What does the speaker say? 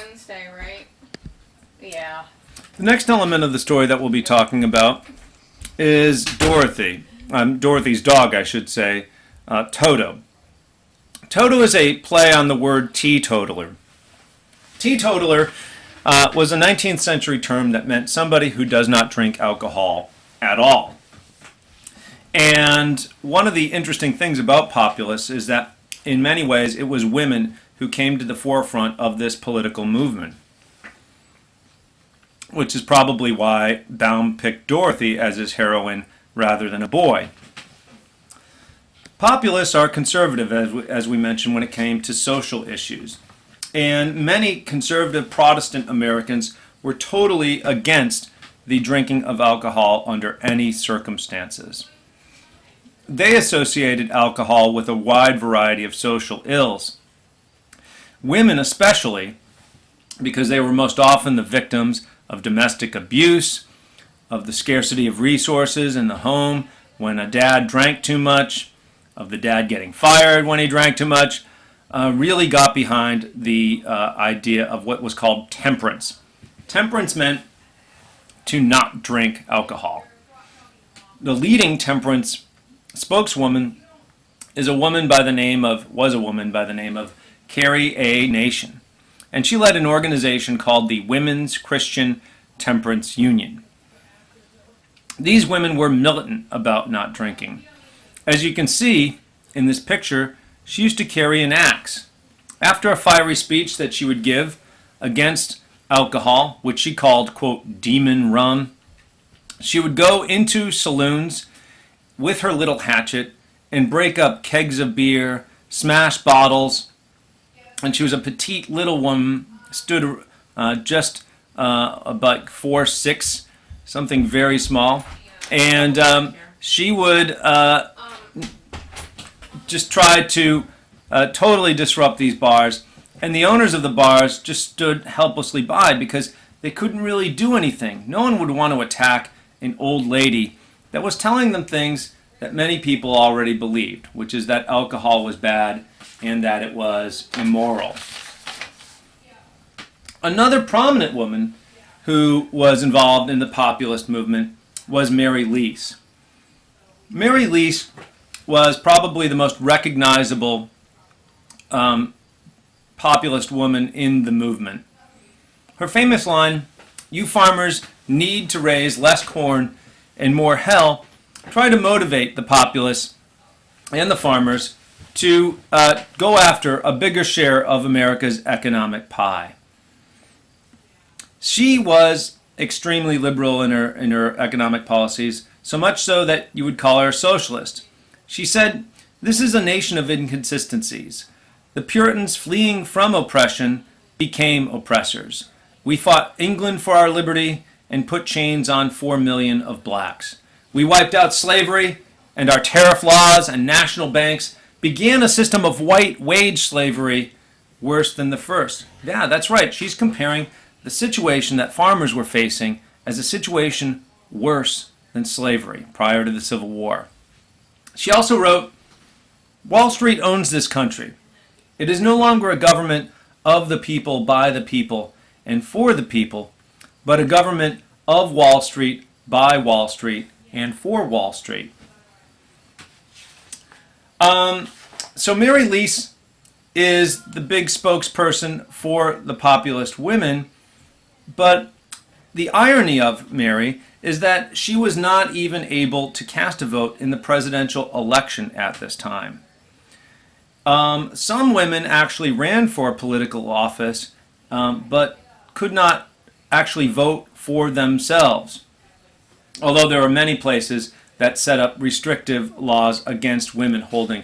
Wednesday, right? Yeah. The next element of the story that we'll be talking about is Dorothy. Dorothy's dog, I should say, Toto. Toto is a play on the word teetotaler. Teetotaler was a 19th century term that meant somebody who does not drink alcohol at all. And one of the interesting things about Populus is that in many ways it was women who came to the forefront of this political movement, which is probably why Baum picked Dorothy as his heroine rather than a boy. Populists are conservative, as we mentioned, when it came to social issues. And many conservative Protestant Americans were totally against the drinking of alcohol under any circumstances. They associated alcohol with a wide variety of social ills. Women especially, because they were most often the victims of domestic abuse, of the scarcity of resources in the home when a dad drank too much, of the dad getting fired when he drank too much, really got behind the idea of what was called temperance. Temperance meant to not drink alcohol. The leading temperance spokeswoman was a woman by the name of Carrie A. Nation. And she led an organization called the Women's Christian Temperance Union. These women were militant about not drinking. As you can see in this picture, she used to carry an axe. After a fiery speech that she would give against alcohol, which she called, quote, demon rum, she would go into saloons with her little hatchet and break up kegs of beer, smash bottles, and she was a petite little woman, stood just about 4'6", something very small, and she would just try to totally disrupt these bars, and the owners of the bars just stood helplessly by because they couldn't really do anything. No one would want to attack an old lady that was telling them things that many people already believed, which is that alcohol was bad and that it was immoral. Another prominent woman who was involved in the populist movement was Mary Lease. Mary Lease was probably the most recognizable populist woman in the movement. Her famous line, "You farmers need to raise less corn and more hell," tried to motivate the populace and the farmers to go after a bigger share of America's economic pie. She was extremely liberal in her economic policies, so much so that you would call her a socialist. She said, "This is a nation of inconsistencies. The Puritans, fleeing from oppression, became oppressors. We fought England for our liberty and put chains on 4 million of blacks. We wiped out slavery, and our tariff laws and national banks began a system of white wage slavery worse than the first." Yeah, that's right. She's comparing the situation that farmers were facing as a situation worse than slavery prior to the Civil War. She also wrote, "Wall Street owns this country. It is no longer a government of the people, by the people, and for the people, but a government of Wall Street, by Wall Street, and for Wall Street." So Mary Lease is the big spokesperson for the populist women, but the irony of Mary is that she was not even able to cast a vote in the presidential election at this time. Some women actually ran for political office, but could not actually vote for themselves, although there are many places that set up restrictive laws against women holding